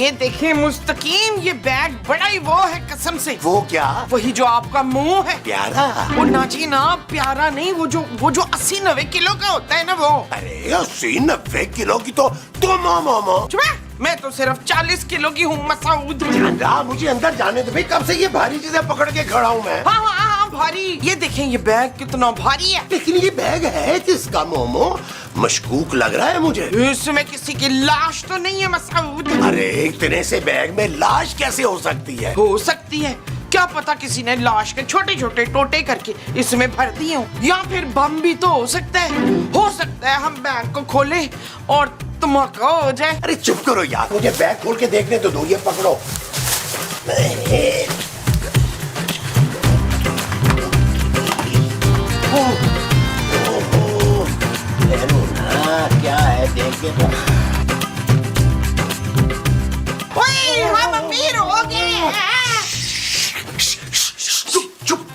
ये देखें मुस्तकीम, ये बैग बड़ा ही वो है कसम से। वो क्या? वही जो आपका मुंह है। प्यारा? वो ना जी ना, प्यारा नहीं, वो जो 80-90 किलो का होता है ना वो। अरे 80-90 किलो की तो तुम हो मोमो। चुप है, मैं तो सिर्फ 40 किलो की हूँ मसूद। मुझे अंदर जाने दो भाई, कब से ये भारी चीजें पकड़ के खड़ा हूँ मैं। हाँ, भारी। ये देखें ये बैग कितना भारी है। लेकिन ये बैग है किसका मोमो? मशकूक लग रहा है मुझे। इसमें किसी की लाश तो नहीं है मसूद। अरे इतने से बैग में लाश कैसे हो सकती है? हो सकती है, क्या पता किसी ने लाश के छोटे छोटे टोटे करके इसमें भर दिए हो, या फिर बम भी तो हो सकता है हम बैग को खोले और धमाका हो जाए। अरे चुप करो यार, मुझे बैग खोल के देखने तो दो। ये पकड़ो। क्या है देख के तो। ओए, हम अमीर हो गए। चुप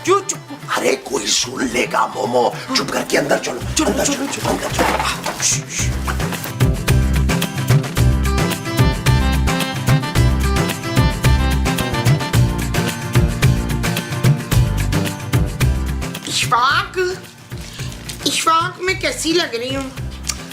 क्यों चुप? अरे कोई सुन लेगा मोमो। चुप करके अंदर चलो। अंदर चलो। इशफाक मैं कैसी लग रही हूँ?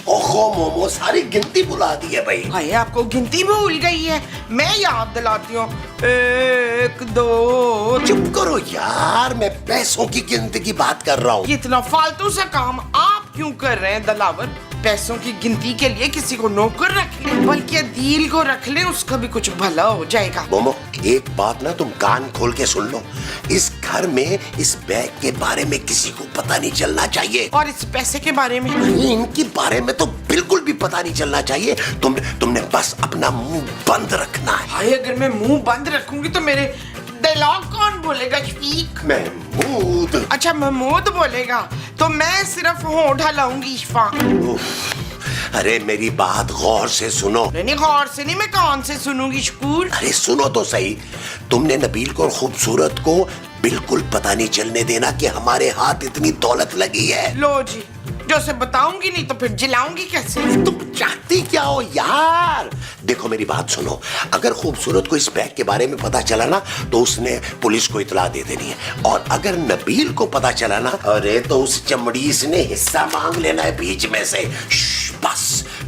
ओहो मोमो, सारी गिनती बुला दी है भाई। भाई आपको गिनती भूल गई है, मैं याद दिलाती हूँ। 1 2। चुप करो यार, मैं पैसों की गिनती की बात कर रहा हूँ। इतना फालतू सा काम आप क्यों कर रहे हैं दलावर? पैसों की गिनती के लिए किसी को नौकर रख ले, बल्कि दिल को रख ले, उसका भी कुछ भला हो जाएगा। मोमो एक बात ना तुम कान खोल के सुन लो, इस घर में इस बैग के बारे में किसी को पता नहीं चलना चाहिए। और इस पैसे के बारे में? इनके बारे में तो बिल्कुल भी पता नहीं चलना चाहिए। तुमने बस अपना मुंह बंद रखना है। भाई अगर मैं मुंह बंद रखूंगी तो मेरे डायलॉग कौन बोलेगा शफीक? महमूद। अच्छा महमूद बोलेगा, तो मैं सिर्फ होंठ हिलाऊंगी इशफाक। अरे मेरी बात गौर से सुनो। नहीं गौर से नहीं, मैं कान से सुनूंगी शकूर। अरे सुनो तो सही, तुमने नबील को और खूबसूरत को बिल्कुल पता नहीं चलने देना कि हमारे हाथ इतनी दौलत लगी है। लो जी, जो से बताऊंगी नहीं तो फिर जिलाऊंगी कैसे? तुम चाहती क्या हो यार? देखो मेरी बात सुनो, अगर खूबसूरत को इस बैग के बारे में पता चला ना तो उसने पुलिस को इतला दे देनी है, और अगर नबील को पता चला ना, अरे तो उस चमड़ीस ने हिस्सा मांग लेना है बीच में से। बस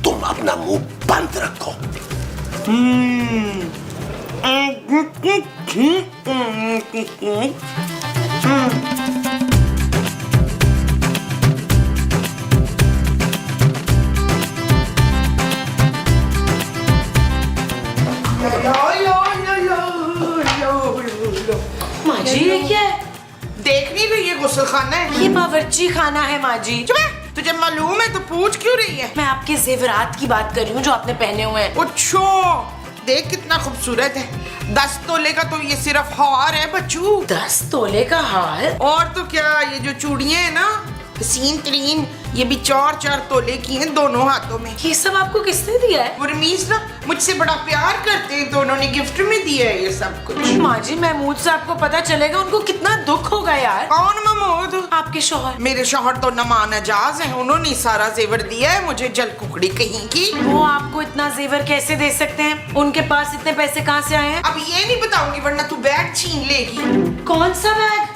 तुम अपना मुंह बंद रखो। माजी ये क्या है? देख नहीं रही ये गुस्ल खाना है? ये बावर्ची खाना है माजी। चुप है, तुझे मालूम है तो पूछ क्यों रही है? मैं आपके जेवरात की बात कर रही हूँ जो आपने पहने हुए हैं। अच्छा, देख कितना खूबसूरत है। 10 तोले का तो ये सिर्फ हार है बच्चू। 10 तोले का हार? और तो क्या, ये जो चूड़ियां है ना हसीन तरीन, ये भी 4-4 तोले की हैं दोनों हाथों में। ये सब आपको किसने दिया है? वो रमीज ना मुझसे बड़ा प्यार करते हैं तो उन्होंने गिफ्ट में दिया है ये सब कुछ। माजी महमूद से आपको पता चलेगा उनको कितना दुख होगा यार। कौन महमूद? आपके शौहर। मेरे शौहर तो नमान अजाज है, उन्होंने सारा जेवर दिया है मुझे, जल कुकड़ी कहीं की। वो आपको इतना जेवर कैसे दे सकते हैं? उनके पास इतने पैसे कहाँ से आए हैं? अब ये नहीं बताऊंगी वरना तू बैग छीन लेगी। कौन सा बैग?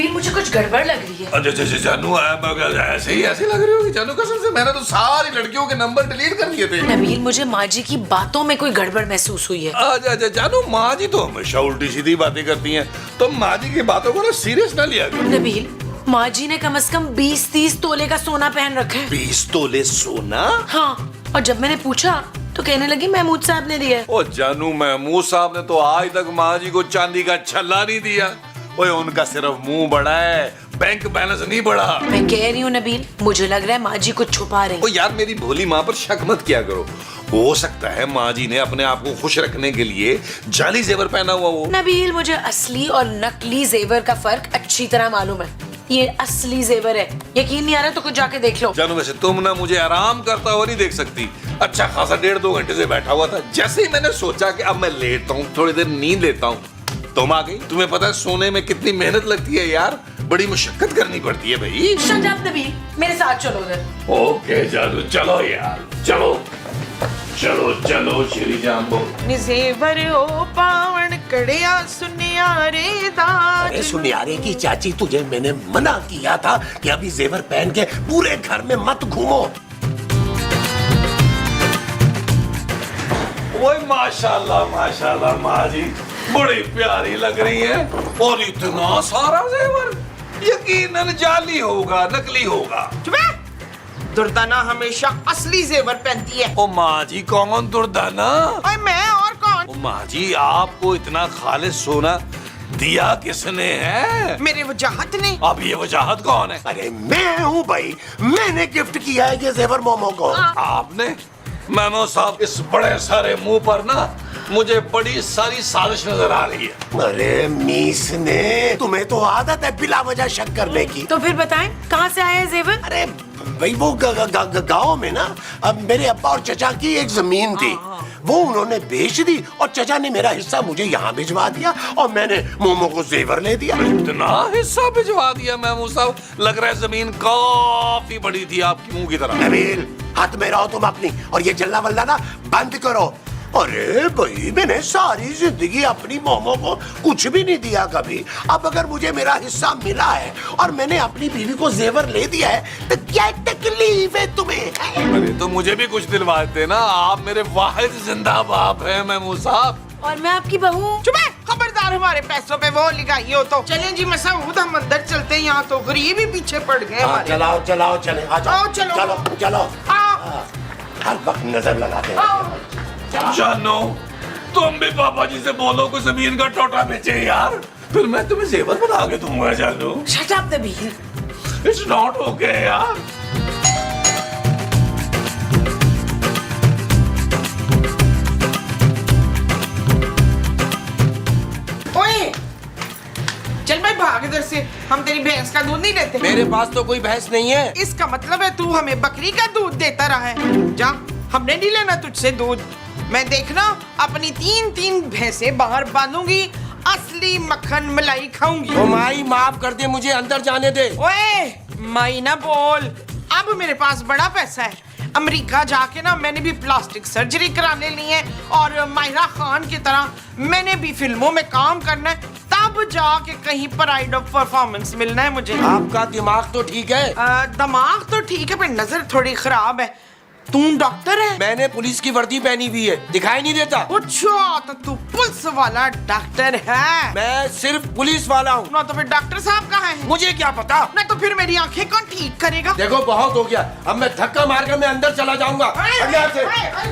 मुझे कुछ गड़बड़ लग रही है। अच्छा जानू ऐसे लग रही होगी जानू, कसम से मैंने तो सारी लड़कियों के नंबर डिलीट कर दिए थे। नबील मुझे माँ जी की बातों में कोई गड़बड़ महसूस हुई है। अच्छा जानू, माँ जी तो हमेशा उल्टी सीधी बातें करती हैं, तो माँ जी की बातों को ना सीरियस ना लिया करो। नबील, माँ जी ने कम से कम 20-30 तोले का सोना पहन रखा है। 20 तोले सोना? हाँ, और जब मैंने पूछा तो कहने लगी महमूद साहब ने दिया है। ओ जानू, महमूद साहब ने तो आज तक माँ जी को चांदी का छल्ला नहीं दिया। ओए उनका सिर्फ मुंह बड़ा है, बैंक बैलेंस नहीं बढ़ा। मैं कह रही हूँ नबील, मुझे लग रहा है माँ जी कुछ छुपा रही। ओ यार, मेरी भोली माँ पर शक मत किया करो। हो सकता है माँ जी ने अपने आप को खुश रखने के लिए जाली जेवर पहना हुआ हो। नबील, मुझे असली और नकली जेवर का फर्क अच्छी तरह मालूम है। ये असली जेवर है, यकीन नहीं आ रहा तो कुछ जाके देख लो। जानू वैसे तुम ना मुझे आराम करता हुआ नहीं देख सकती, अच्छा खासा 1.5-2 घंटे से बैठा हुआ था। जैसे ही मैंने सोचा कि अब मैं लेटता हूँ, थोड़ी देर नींद लेता हूँ, तुम आ गई। तुम्हें पता है सोने में कितनी मेहनत लगती है यार, बड़ी मुशक्कत करनी पड़ती है भाई। शट अप नबील, मेरे साथ चलो उधर। ओके जादू, चलो यार, चलो चलो चलो श्री जाम्बो। निजेवर हो पावन कड़िया सुनियारे दाज। अरे सुनियारे की चाची, तुझे मैंने मना किया था कि अभी जेवर पहन के पूरे घर में मत घूमो। ओए माशाल्लाह माशाल्लाह माँ जी, बड़ी प्यारी लग रही है। और इतना सारा जेवर, यकीनन जाली होगा, नकली होगा। चुप है। दुर्दाना हमेशा असली जेवर पहनती है। ओ माँ जी, कौन दुर्दाना? ओए मैं और कौन? ओ माँ जी, आपको इतना खालिस सोना दिया किसने है? मेरे वजाहत ने। अब ये वजाहत कौन है? अरे मैं हूँ भाई, मैंने गिफ्ट किया है ये जेवर मोमो को। आपने? मेमो साहब, इस बड़े सारे मुंह पर ना मुझे बड़ी सारी साजिश नजर आ रही है। अरे मीस ने, तुम्हें तो आदत है बिला वजह शक करने की। तो फिर बताएं कहाँ से आया है जेवर? अरे भाई वो गांव में ना, अब मेरे अब्बा और चचा की एक जमीन थी, वो उन्होंने बेच दी और चचा ने मेरा हिस्सा मुझे यहाँ भिजवा दिया और मैंने मोमो को जेवर ले दिया। इतना हिस्सा भिजवा दिया मेमो साहब? लग रहा है जमीन काफी बड़ी थी आपकी मुंह की तरह। नबील, हाथ में रहो तुम अपनी, और ये जल्ला वल्ला ना बंद करो। अरे भाई, मैंने सारी जिंदगी अपनी मोमो को कुछ भी नहीं दिया कभी। अब अगर मुझे मेरा हिस्सा मिला है और मैंने अपनी बीवी को जेवर ले दिया है, तो क्या तकलीफ है तुम्हें? अरे तो मुझे भी कुछ दिलवा देते ना, आप मेरे वाहिद जिंदा बाप हैं मेमो साहब। और मैं आपकी बहू। चुप है, खबरदार हमारे पैसों पे वो लिखाई हो तो। चलें जी मसूद, हम अंदर चलते हैं, यहाँ तो गरीब ही पीछे पड़ गए हमारे। चलाओ चलाओ चले, आ जाओ, आओ, चलो। चलो चलो। आओ। हर वक्त नजर लगाते हैं। जानो, तुम भी पापा जी से बोलो कोई जमीन का टोटा बेचे यार, फिर मैं तुम्हें जेवर बना के दूंगा। जानो, shut up Nabeel. It's not okay यार। ओए, चल भाई भाग इधर से, हम तेरी भैंस का दूध नहीं लेते। मेरे पास तो कोई भैंस नहीं है। इसका मतलब है तू हमें बकरी का दूध देता रहा है। जा, हमने नहीं लेना तुझसे दूध। मैं देखना अपनी 3-3 भैंसें बाहर बांधूंगी, असली मक्खन मलाई खाऊंगी। ओ माई, माफ कर दे, मुझे अंदर जाने दे। ओए, माई ना बोल। अब मेरे पास बड़ा पैसा है, अमेरिका जाके ना मैंने भी प्लास्टिक सर्जरी कराने ली है, और माहिरा खान की तरह मैंने भी फिल्मों में काम करना है, तब जाके कहीं प्राइड ऑफ परफॉर्मेंस मिलना है मुझे। आपका दिमाग तो ठीक है। दिमाग तो ठीक है पर नजर थोड़ी खराब है। तू डॉक्टर है? मैंने पुलिस की वर्दी पहनी हुई है, दिखाई नहीं देता। अच्छा, तो तू पुलिस वाला डॉक्टर है? मैं सिर्फ पुलिस वाला हूँ। ना तो फिर डॉक्टर साहब कहाँ हैं? मुझे क्या पता। ना तो फिर मेरी आंखें कौन ठीक करेगा? देखो बहुत हो गया, अब मैं धक्का मारकर मैं अंदर चला जाऊंगा। अंदर से।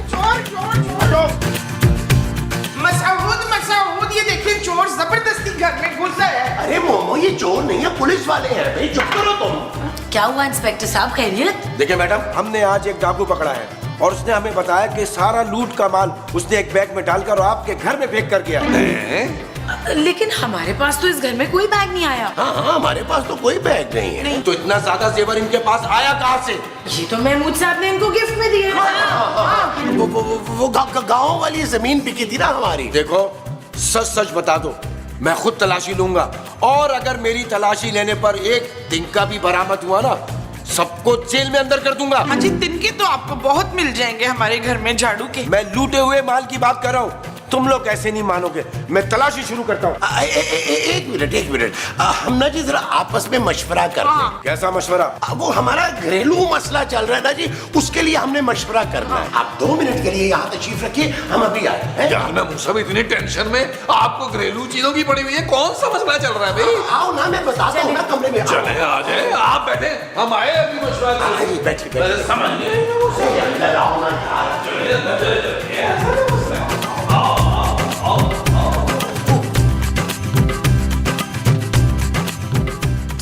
चोर चोर चोर! मसूद, ये देखिए चोर जबरदस्ती घर में घुस है। अरे मोमो, ये चोर नहीं है, पुलिस वाले हैं भाई, चुप करो तुम। क्या हुआ इंस्पेक्टर साहब, खैरियत? देखिए मैडम, हमने आज एक डाकू पकड़ा है और उसने हमें बताया कि सारा लूट का माल उसने एक बैग में डालकर आपके घर में फेंक कर गया। लेकिन हमारे पास तो इस घर में कोई बैग नहीं आया। हाँ हाँ, हमारे पास तो कोई बैग नहीं है। तो इतना ज्यादा जेवर इनके पास आया कहाँ से? ये तो महमूद साहब ने इनको गिफ्ट में दिए। वो गाँव वाली जमीन बिकी थी ना हमारी। देखो, सच सच बता दो, मैं खुद तलाशी लूंगा, और अगर मेरी तलाशी लेने पर एक दिन का भी बरामद हुआ ना, सबको जेल में अंदर कर दूंगा। हाँ जी, तिनके तो आपको बहुत मिल जाएंगे हमारे घर में झाड़ू के। मैं लूटे हुए माल की बात कर रहा हूँ, तुम लोग ऐसे नहीं मानोगे। मैं तलाशी शुरू करता हूँ। एक मिनट, हम ना जी जरा आपस में मशवरा कर लें। कैसा मशवरा? वो हमारा घरेलू मसला चल रहा है ना जी, उसके लिए हमने मशवरा करना है। आप 2 मिनट के लिए यहाँ तशरीफ रखिए, हम अभी आए हैं। यार मैं मुझे इतनी टेंशन में, आपको घरेलू चीजों की पड़ी हुई है, कौन सा मसला चल रहा है भाई? आओ ना, मैं बताता हूँ ना, कमरे में आओ। चले आ जाए, आप बैठे, हम आए अभी मशवरा करने। आइए, बैठिए। समझ गए? अंदर आओ ना यार।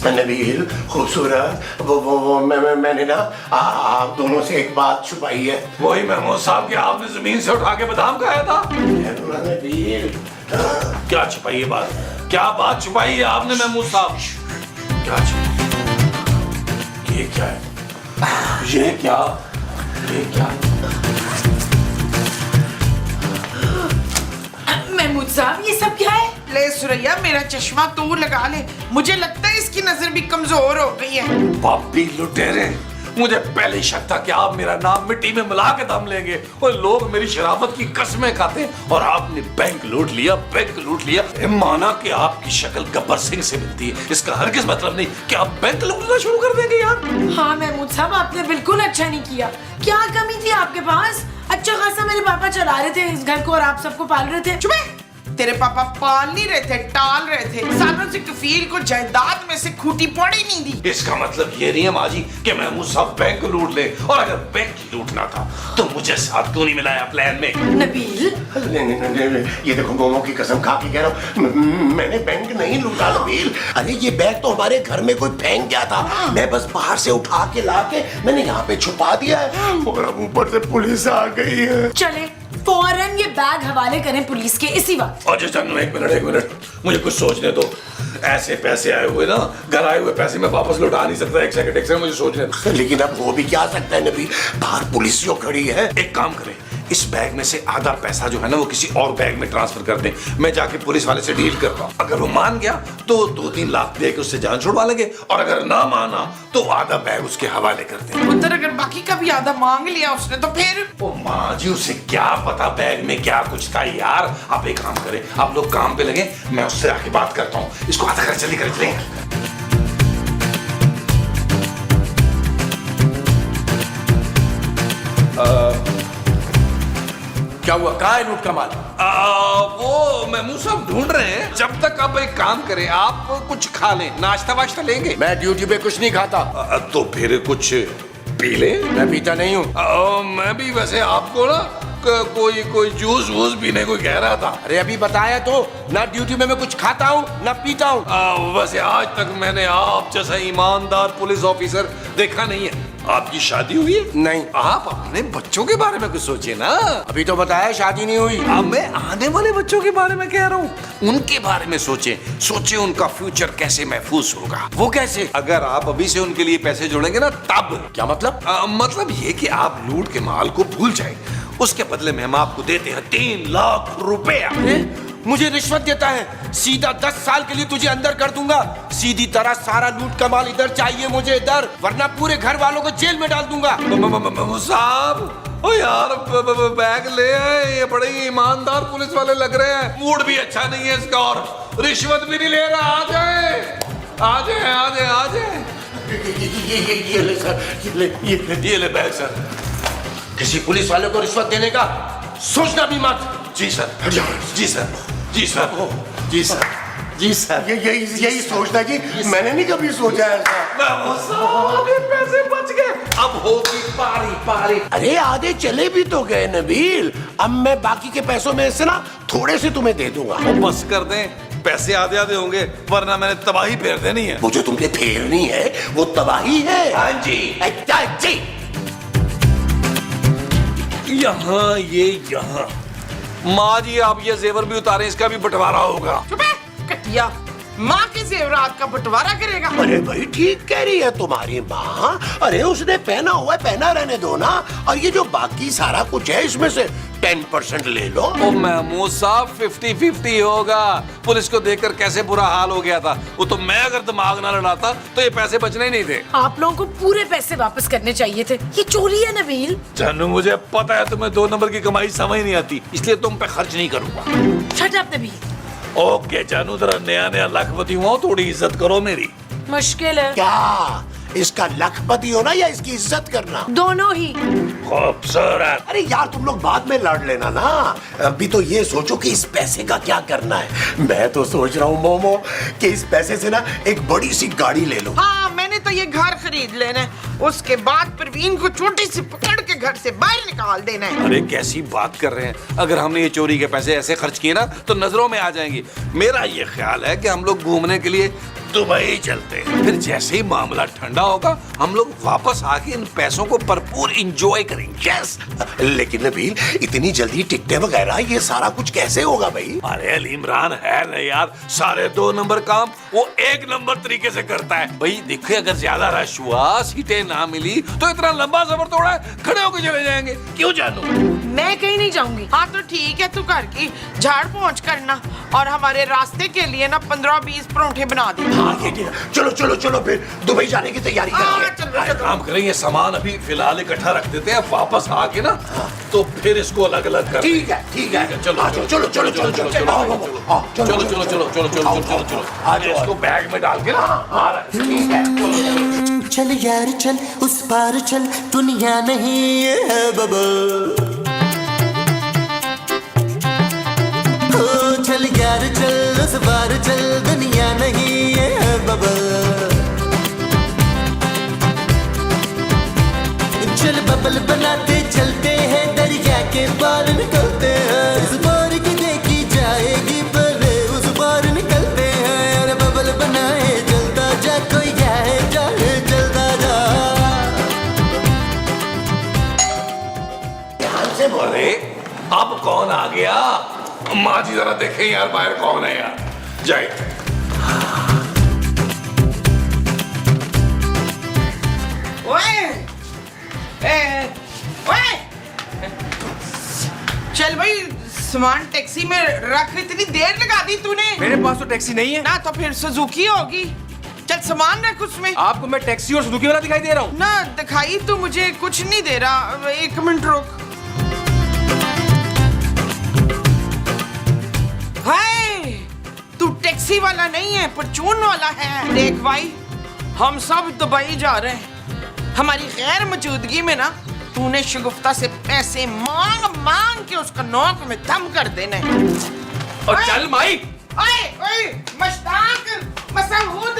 नबील, खूबसूरत, वो मैंने ना आप दोनों से एक बात छुपाई है। वही महमूद साहब कि आपने जमीन से उठा के बादाम खाया था। नबील, क्या छुपाई है बात? क्या बात छुपाई है आपने महमूद साहब? क्या छुपाई? ये क्या है? ये क्या? ये क्या? साहब ये सब क्या है? ले सुरैया, मेरा चश्मा तू लगा ले, मुझे लगता है इसकी नजर भी कमजोर हो गई है। पापी लुटेरे, मुझे पहले ही शक था कि आप मेरा नाम मिट्टी में मिला के दम लेंगे और लोग मेरी शराफत की कसमें खाते और आपने बैंक लूट लिया, बैंक लूट लिया। माना कि आपकी शक्ल गब्बर सिंह से मिलती है, इसका हरगिज मतलब नहीं कि आप बैंक लूटना शुरू कर देंगे यार। हाँ महमूद साहब, आपने बिल्कुल अच्छा नहीं किया। क्या कमी थी आपके पास? अच्छा खासा मेरे पापा चला रहे थे इस घर को और आप सबको पाल रहे थे। चुप है। तेरे पापा पाल नहीं रहे थे, टाल रहे थे। सालों से कफील को जायदाद में से खूटी पड़ी नहीं दी। इसका मतलब ये नहीं है माँ जी कि महमूद साहब बैंक लूट ले, और अगर बैंक लूटना था तो मुझे साथ क्यों नहीं मिलाया प्लान में? नबील, नहीं, ये देखो मोमो की कसम खा के कह रहा हूँ, मैंने बैंक नहीं लूटा नबील। अरे ये बैग तो हमारे घर में कोई फेंक गया था, मैं बस बाहर से उठा के ला के मैंने यहाँ पे छुपा दिया है और अब ऊपर से पुलिस आ गई है। चले फौरन ये बैग हवाले करें पुलिस के इसी वक्त। अच्छा जानू, एक मिनट, मुझे कुछ सोचने दो। ऐसे पैसे आए हुए ना, घर आए हुए पैसे मैं वापस लौटा नहीं सकता। एक सेकंड मुझे सोचने दो। लेकिन अब हो भी क्या सकता है नबील, बाहर पुलिस जो खड़ी है। एक काम करें, इस बैग में से आधा पैसा जो है ना वो किसी और बैग में ट्रांसफर कर दें। मैं जाके पुलिस वाले से डील करता हूँ। अगर वो मान गया तो 2-3 लाख दे के उससे जान छुड़वा लेंगे, और अगर ना माना तो आधा बैग उसके हवाले कर दें। उधर अगर बाकी का भी आधा मांग लिया उसने तो फिर? ओ माँ जी, उसे क्या पता बैग में क्या कुछ था यार। आप एक काम करें, आप लोग काम पे लगे, मैं उससे आके बात करता हूँ। इसको आधा कर जल्दी कर चलेंगे। क्या हुआ? कहाँ है लूट का माल? वो महमूद साहब ढूंढ रहे हैं। जब तक आप एक काम करें, आप कुछ खा लें, नाश्ता वाश्ता लेंगे? मैं ड्यूटी पे कुछ नहीं खाता। तो फिर कुछ पी ले। मैं पीता नहीं हूँ। मैं भी वैसे आपको ना कोई जूस वूस पीने को कह रहा था। अरे अभी बताया तो, ना ड्यूटी में मैं कुछ खाता हूँ ना पीता हूँ। वैसे आज तक मैंने आप जैसा ईमानदार पुलिस ऑफिसर देखा नहीं है। आपकी शादी हुई है? नहीं। आप अपने बच्चों के बारे में कुछ सोचिए ना। अभी तो बताया शादी नहीं हुई। अब मैं आने वाले बच्चों के बारे में कह रहा हूँ, उनके बारे में सोचे उनका फ्यूचर कैसे महफूज होगा। वो कैसे? अगर आप अभी से उनके लिए पैसे जोड़ेंगे ना तब। क्या मतलब? मतलब ये कि आप लूट के माल को भूल जाए, उसके बदले में हम आपको देते हैं 3 लाख रुपया। मुझे रिश्वत देता है? सीधा 10 साल के लिए तुझे अंदर कर दूंगा। सीधी तरह सारा लूट का माल इधर चाहिए मुझे, इधर, वरना पूरे घर वालों को जेल में डाल दूंगा। साहब, ओ यार बैग ले आए, ये बड़े ही ईमानदार पुलिस वाले लग रहे हैं। मूड भी अच्छा नहीं है इसका और रिश्वत भी नहीं ले रहा। आ जाए, आ जाए, आ जाए, आ जाए। ये ले सर, ये ले बैग सर। किसी पुलिस वाले को रिश्वत देने का सोचना भी मत। जी सर, जी सर, जी सर, जी सर, जी सर। यही सोचना कि मैंने नहीं कभी सोचा ऐसा। पैसे बच गए, अब होगी पारी। अरे आधे चले भी तो गए नबील, अब मैं बाकी के पैसों में से ना थोड़े से तुम्हें दे दूंगा। बस कर दें, पैसे आधे होंगे, वरना मैंने तबाही फेर देनी है। वो जो तुमने फेरनी है वो तबाही है। हाँ जी। अच्छा जी। यहाँ माँ जी, आप ये जेवर भी उतारें, इसका भी बंटवारा होगा। चुप है, कटिया। माँ के जेवरात का बंटवारा करेगा? अरे भाई ठीक कह रही है तुम्हारी माँ। अरे उसने पहना हुआ है, पहना रहने दो ना। और ये जो बाकी सारा कुछ है इसमें से 10% ले लो। ओ महमूद साहब, 50-50 होगा। पुलिस को देखकर कैसे बुरा हाल हो गया था। वो तो मैं अगर दिमाग ना लड़ाता तो ये पैसे बचने ही नहीं थे। आप लोगों को पूरे पैसे वापस करने चाहिए थे। ये चोरी है नबील। जानू, मुझे पता है तुम्हें 2 नंबर की कमाई समझ नहीं आती, इसलिए तुम पे खर्च नहीं करूंगा। Shut up Nabeel. ओके जानू, जरा नया लखपति हुआ, थोड़ी इज्जत करो मेरी। मुश्किल है। क्या इसका लखपति होना या इसकी इज्जत करना? दोनों ही। खूबसूरत। अरे यार तुम लोग बाद में लड़ लेना ना, अभी तो ये सोचो कि इस पैसे का क्या करना है। मैं तो सोच रहा हूँ मोमो कि इस पैसे से ना एक बड़ी सी गाड़ी ले लो। हाँ, मैंने तो ये घर खरीद लेना है, उसके बाद परवीन को छोटी सी पकड़ के घर से बाहर निकाल देना है। अरे कैसी बात कर रहे हैं, अगर हमने ये चोरी के पैसे ऐसे खर्च किए ना तो नजरों में आ जाएंगे। मेरा ये ख्याल है कि हम लोग घूमने के लिए दुबई चलते हैं। फिर जैसे ही मामला ठंडा होगा हम लोग वापस आके इन पैसों को भरपूर एंजॉय करेंगे। यस। लेकिन नबील, इतनी जल्दी टिकटें वगैरह ये सारा कुछ कैसे होगा भाई? अरे अली इमरान है ना यार, सारे 2 नंबर काम वो 1 नंबर तरीके से करता है। भाई देखिए, अगर ज्यादा रश हुआ, सीटें ना मिली तो इतना लंबा सफर तोड़ा है, खड़े होकर चले जाएंगे। क्यों जानू? मैं कहीं नहीं जाऊंगी। हाँ तो ठीक है, तू घर की झाड़ पहुंच करना और हमारे रास्ते के लिए ना 15-20 परोठे बना दे। हाँ ये ठीक है। चलो चलो चलो फिर दुबई जाने की तैयारी करते हैं। एक काम करेंगे, सामान अभी फिलहाल इकट्ठा रख देते हैं, वापस आके ना तो फिर इसको अलग अलग कर। ठीक है ठीक है। चलो चलो चलो चलो चलो चलो चलो चलो चलो चलो चलो आज इसको बैग में डाल के ना। ठीक है। चल यार चल उस पार चल, दुनिया नहीं ये है बबल। ओ चल यार चल उस पार चल, दुनिया नहीं ये है बबल। चल बबल बनाते चलते हैं, दरिया के पार निकलते हैं। इस पार की देखी जाएगी पहले उस पार निकलते हैं। अरे बबल बनाए चलता जा, कोई जाए जाए चलता जा। अरे अब कौन आ गया? माँ जी जरा देखें यार, बाहर कौन है यार। जय। ओए ओए, चल भाई सामान टैक्सी में रख। इतनी देर लगा दी तूने। मेरे पास तो टैक्सी नहीं है ना तो फिर सुजुकी होगी। चल सामान रख उसमें। आपको मैं टैक्सी और सुजुकी वाला दिखाई दे रहा हूँ। ना दिखाई तो मुझे कुछ नहीं दे रहा। 1 मिनट रुक। हाय, तू टैक्सी वाला नहीं है, परचून वाला है। देख भाई, हम सब दुबई जा रहे हैं। हमारी गैर मौजूदगी में ना तूने शगुफ्ता से पैसे मांग मांग के उसका नौक में दम कर देना है। और चल माई। ओए ओए, मशताक, मसऊद,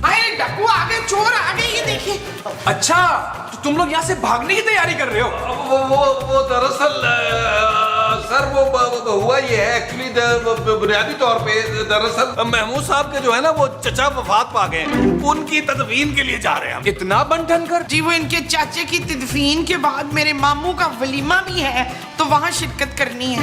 अरे डाकू आ गए, चोर आ गए, ये देखिए। अच्छा, तो तुम लोग यहाँ से भागने की तैयारी कर रहे हो? वो दरअसल सर वो हुआ ये है एक्चुअली, बुनियादी तौर पे दरअसल महमूद साहब के जो है ना वो चचा वफात पा गए, उनकी तदफीन के लिए जा रहे हैं हम। इतना बंटन कर? जी वो इनके चाचे की तदफीन के बाद मेरे मामू का वलीमा भी है, तो वहाँ शिरकत करनी है।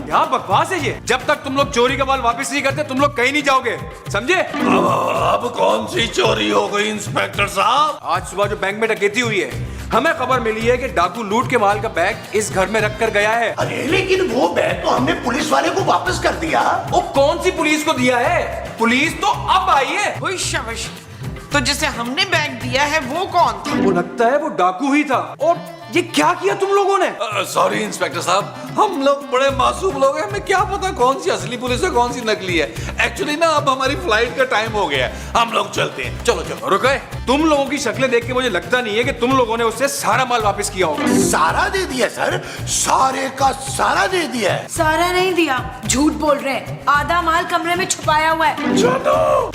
यहाँ बकवास है ये। जब तक तुम लोग चोरी का माल वापस नहीं करते तुम लोग कहीं नहीं जाओगे, समझे? अब कौन सी चोरी हो गई इंस्पेक्टर साहब? आज सुबह जो बैंक में डकैती हुई है, हमें खबर मिली है कि डाकू लूट के माल का बैग इस घर में रख कर गया है। अरे लेकिन वो बैग तो हमने पुलिस वाले को वापस कर दिया। वो कौन सी पुलिस को दिया है? पुलिस तो अब आई है। ओए शाबाश, तो जिसे हमने बैग दिया है वो कौन था? वो लगता है वो डाकू ही था। और ये क्या किया तुम लोगों ने? सॉरी इंस्पेक्टर साहब, हम लोग बड़े मासूम लोग हैं, हमें क्या पता कौन सी असली पुलिस है कौन सी नकली है। एक्चुअली ना अब हमारी फ्लाइट का टाइम हो गया है, हम लोग चलते हैं। चलो चलो। रुके, तुम लोगों की शक्लें देख के मुझे लगता नहीं है कि तुम लोगों ने उससे सारा माल वापस किया होगा। सारा दे दिया सर, सारे का सारा दे दिया है। सारा नहीं दिया, झूठ बोल रहे हैं। आधा माल कमरे में छुपाया हुआ है।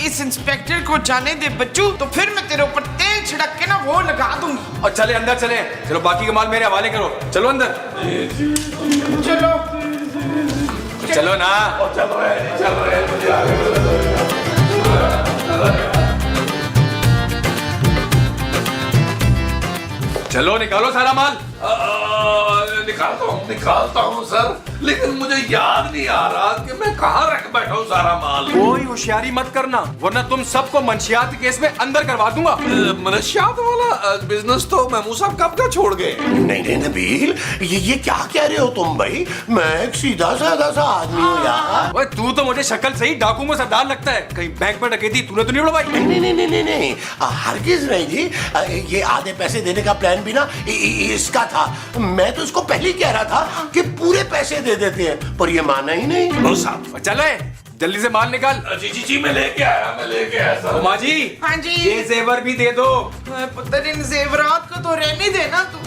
इस इंस्पेक्टर को जाने दे बच्चू, तो फिर मैं तेरे ऊपर तेल छिड़क के ना वो लगा दूंगी। और चले अंदर चले, चलो बाकी का माल मेरे हवाले करो। चलो अंदर। चलो चलो ना। चल रहे हैं मुझे आगे। चलो निकालो सारा माल। निकालता हूँ सर, लेकिन मुझे याद नहीं आ रहा कि मैं कहाँ रख बैठा हूँ सारा माल। कोई होशियारी मत करना, वरना तुम सबको मंशियात केस में अंदर करवा दूंगा। मनशियात वाला बिजनेस तो महमूद साहब कब का छोड़ गए। नहीं नहीं नबील, ये क्या कह रहे हो तुम भाई? मैं एक सीधा साधा सा आदमी हूँ यार। ओए तू तो मुझे शक्ल से ही डाकू में सरदार लगता है। कहीं बैंक में डकैती तूने तो नहीं उड़वाई? नहीं नहीं नहीं नहीं, हरगिज नहीं जी। ये आधे पैसे देने का प्लान भी ना इसका था। मैं तो इसको पहले ही कह रहा था कि पूरे पैसे दे देते हैं, पर ये माना ही नहीं। साहब चले जल्दी से माल निकाल। जी मैं लेके आया सर। माँ जी, हाँ जी। ये जेवर भी दे दो। पुत्र इन जेवरात को तो रहने देना तू,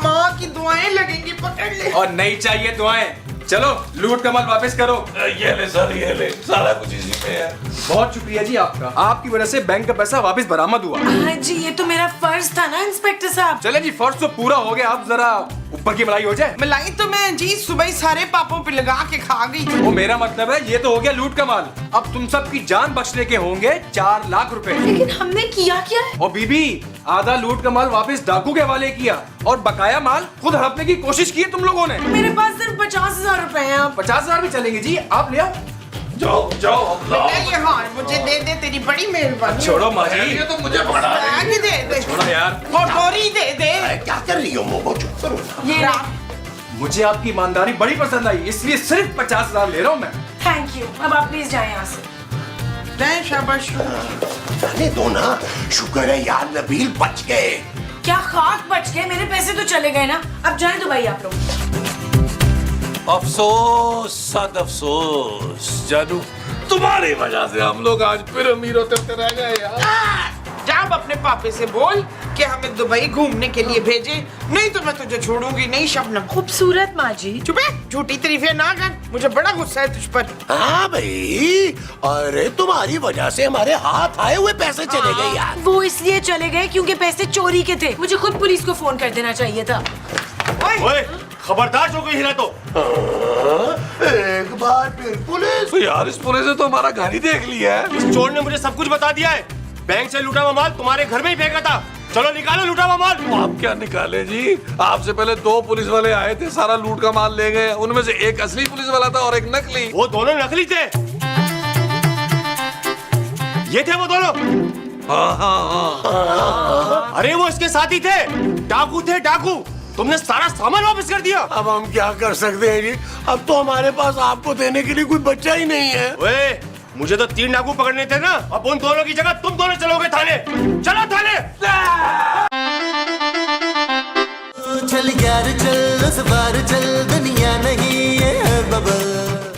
माँ की दुआएं लगेंगी, पकड़ ले। और नहीं चाहिए दुआएं, चलो लूट का माल वापस करो। ये ले सर, ये ले, सारा कुछ इसी में है। बहुत शुक्रिया जी आपका, आपकी वजह से बैंक का पैसा वापस बरामद हुआ। हाँ जी, ये तो मेरा फर्ज था ना इंस्पेक्टर साहब। चले जी, फर्ज तो पूरा हो गया, अब जरा ऊपर की मलाई हो जाए। मलाई तो मैं जी सुबह ही सारे पापों पे लगा के खा गई थी। वो मेरा मतलब है, ये तो हो गया लूट का माल। अब तुम सब की जान बचने के होंगे 4 लाख रुपए। लेकिन हमने किया क्या है? और बीबी, आधा लूट का माल वापस डाकू के हवाले किया और बकाया माल खुद हड़पने की कोशिश की है तुम लोगों ने। मेरे पास सिर्फ 50,000 रुपए हैं। 50,000 भी चलेंगे जी, आप ले आओ। जाओ जाओ, अब लाओ। ये हार मुझे दे दे, तेरी बड़ी मेहरबानी। छोड़ो माँ जी, ये तो मुझे पकड़ा रही है। बैग दे दे, छोड़ो यार। कटोरी दे दे। क्या कर रही हो मोमो, चुप करो ना। ये मुझे आपकी ईमानदारी बड़ी पसंद आई, इसलिए सिर्फ 50,000 ले रहा हूँ मैं। Thank you. अब आप प्लीज जाएं यहाँ से। नहीं, शाबाश। जाने दो ना, शुक्र है यार नबील बच गए। क्या खाक बच गए, मेरे पैसे तो चले गए ना। अब जाएं दुबई आप लोग। अफसोस, सद अफसोस जानू, तुम्हारी वजह से हम लोग आज फिर अमीर होते रह गए यार। जा अब अपने पापे से बोल कि हमें दुबई घूमने के लिए भेजे, नहीं तो मैं तुझे छोड़ूंगी नहीं शबनम। खूबसूरत माँ जी। चुप है, झूठी तारीफें ना कर, मुझे बड़ा गुस्सा है तुझ पर। हाँ भाई, अरे तुम्हारी वजह से हमारे हाथ आए हुए पैसे चले गए यार। वो इसलिए चले गए क्योंकि पैसे चोरी के थे। मुझे खुद पुलिस को फोन कर देना चाहिए था। ओए, खबरदार जो कोई हिला तो। एक बार फिर पुलिस। तो यार इस पुलिस ने तो हमारा घर ही देख लिया है। इस चोर ने मुझे सब कुछ बता दिया है। बैंक से लूटा हुआ माल तुम्हारे घर में ही फेंका था। चलो निकालो लूटा हुआ माल। आप क्या निकाले जी, आपसे पहले 2 पुलिस वाले आए थे, सारा लूट का माल ले गए। उनमें से एक असली पुलिस वाला था और एक नकली। वो दोनों नकली थे। ये थे वो दोनों। हाँ। अरे वो इसके साथी थे, डाकू थे डाकू। तुमने सारा सामान वापस कर दिया। अब हम क्या कर सकते हैं जी, अब तो हमारे पास आपको देने के लिए कोई बच्चा ही नहीं है। ओए, मुझे तो 3 डाकू पकड़ने थे ना। अब उन दोनों की जगह तुम दोनों चलोगे थाने। चलो थाने। चल यार चल, उस बार चल, दुनिया नहीं